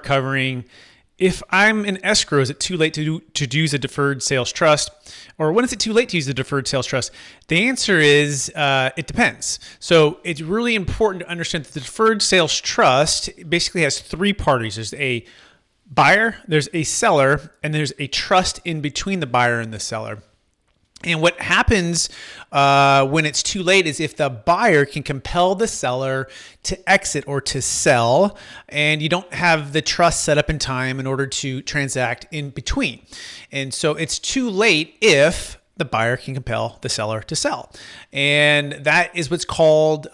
covering if I'm in escrow, is it too late to use a deferred sales trust? Or when is it too late to use the deferred sales trust? The answer is it depends. So it's really important to understand that the deferred sales trust basically has three parties. There's a buyer, there's a seller, and there's a trust in between the buyer and the seller. And what happens when it's too late is if the buyer can compel the seller to exit or to sell, and you don't have the trust set up in time in order to transact in between. And so it's too late if the buyer can compel the seller to sell. And that is what's called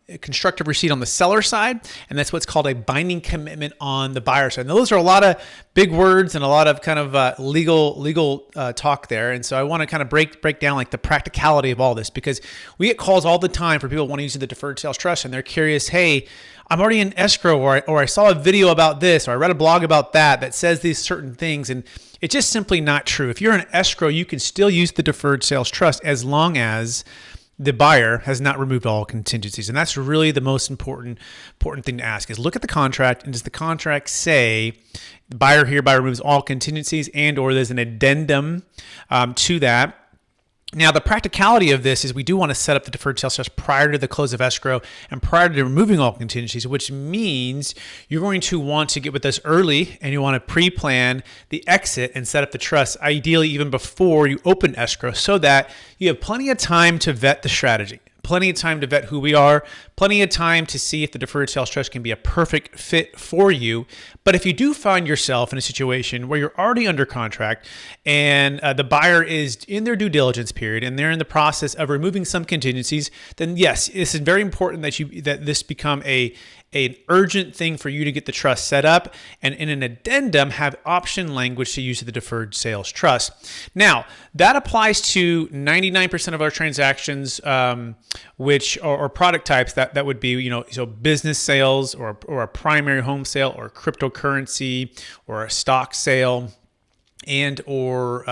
a constructive receipt on the seller side, and that's what's called a binding commitment on the buyer side. Now, those are a lot of big words and a lot of kind of legal talk there. And so I want to kind of break down like the practicality of all this, because we get calls all the time for people wanting to use the deferred sales trust, and they're curious, hey, I'm already in escrow, or I saw a video about this, or I read a blog about that says these certain things, and it's just simply not true. If you're in escrow, you can still use the deferred sales trust as long as the buyer has not removed all contingencies. And that's really the most important thing to ask is look at the contract, and does the contract say the buyer hereby removes all contingencies, and or there's an addendum to that. Now, the practicality of this is we do want to set up the deferred sales trust prior to the close of escrow and prior to removing all contingencies, which means you're going to want to get with us early, and you want to pre-plan the exit and set up the trust, ideally even before you open escrow, so that you have plenty of time to vet the strategy. Plenty of time to vet who we are, plenty of time to see if the deferred sales trust can be a perfect fit for you. But if you do find yourself in a situation where you're already under contract and the buyer is in their due diligence period and they're in the process of removing some contingencies, then yes, this is very important that this become an urgent thing for you to get the trust set up, and in an addendum have option language to use the deferred sales trust. Now, that applies to 99% of our transactions, which are product types that would be, so business sales or a primary home sale or cryptocurrency or a stock sale, and or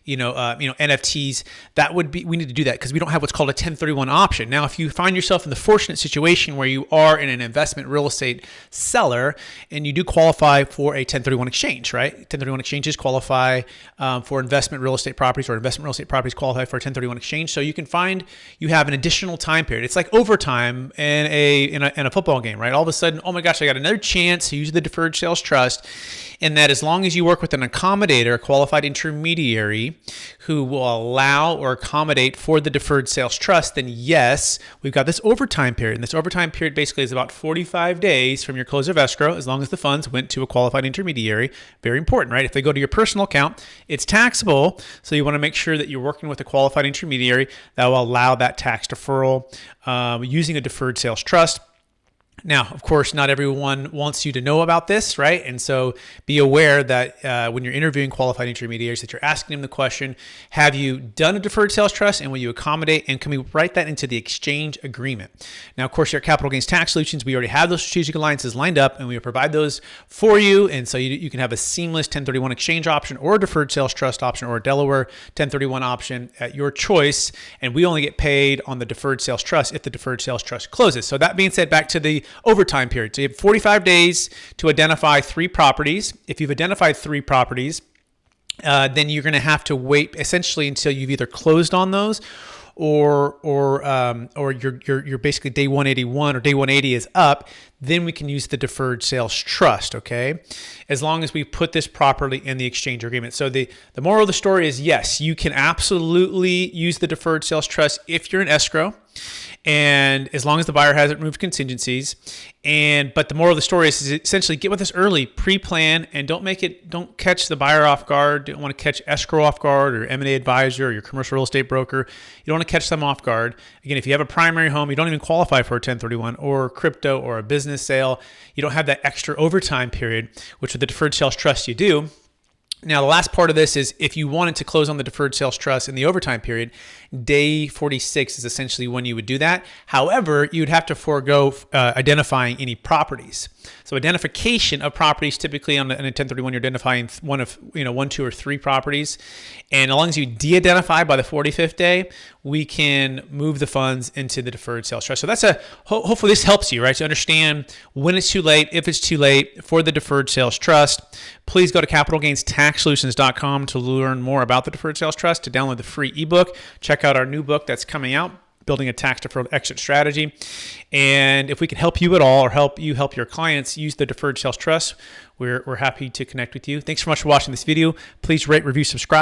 NFTs. That would be, we need to do that because we don't have what's called a 1031 option. Now, if you find yourself in the fortunate situation where you are in an investment real estate seller and you do qualify for a 1031 exchange, right? 1031 exchanges qualify for investment real estate properties, or investment real estate properties qualify for a 1031 exchange. So you can find you have an additional time period. It's like overtime in a football game, right? All of a sudden, oh my gosh, I got another chance to use the deferred sales trust. And that as long as you work with an accommodator, a qualified intermediary who will allow or accommodate for the deferred sales trust, then yes, we've got this overtime period. And this overtime period basically is about 45 days from your close of escrow, as long as the funds went to a qualified intermediary. Very important, right? If they go to your personal account, it's taxable. So you want to make sure that you're working with a qualified intermediary that will allow that tax deferral using a deferred sales trust. Now, of course, not everyone wants you to know about this, right? And so be aware that when you're interviewing qualified intermediaries, that you're asking them the question, have you done a deferred sales trust, and will you accommodate, and can we write that into the exchange agreement? Now, of course, here at Capital Gains Tax Solutions, we already have those strategic alliances lined up, and we provide those for you. And so you can have a seamless 1031 exchange option, or a deferred sales trust option, or a Delaware 1031 option at your choice. And we only get paid on the deferred sales trust if the deferred sales trust closes. So that being said, back to the overtime period. So you have 45 days to identify 3 properties. If you've identified 3 properties, then you're going to have to wait essentially until you've either closed on those, or you're basically day 181 or day 180 is up. Then we can use the deferred sales trust, okay? As long as we put this properly in the exchange agreement. So the moral of the story is, yes, you can absolutely use the deferred sales trust if you're in escrow, and as long as the buyer hasn't removed contingencies. But the moral of the story is essentially get with us early, pre-plan, and don't catch the buyer off guard. Don't want to catch escrow off guard, or M&A advisor, or your commercial real estate broker. You don't want to catch them off guard. Again, if you have a primary home, you don't even qualify for a 1031 or crypto or a business sale. You don't have that extra overtime period, which with the deferred sales trust you do. Now, the last part of this is if you wanted to close on the deferred sales trust in the overtime period, day 46 is essentially when you would do that. However, you'd have to forego identifying any properties. So identification of properties, typically on a 1031, you're identifying one, two, or three properties. And as long as you de-identify by the 45th day, we can move the funds into the deferred sales trust. So that's hopefully this helps you, right? To understand when it's too late, if it's too late for the deferred sales trust. Please go to capitalgainstaxsolutions.com to learn more about the deferred sales trust, to download the free ebook. Check out our new book that's coming out, Building a Tax Deferred Exit Strategy. And if we can help you at all, or help your clients use the deferred sales trust, we're happy to connect with you. Thanks so much for watching this video. Please rate, review, subscribe.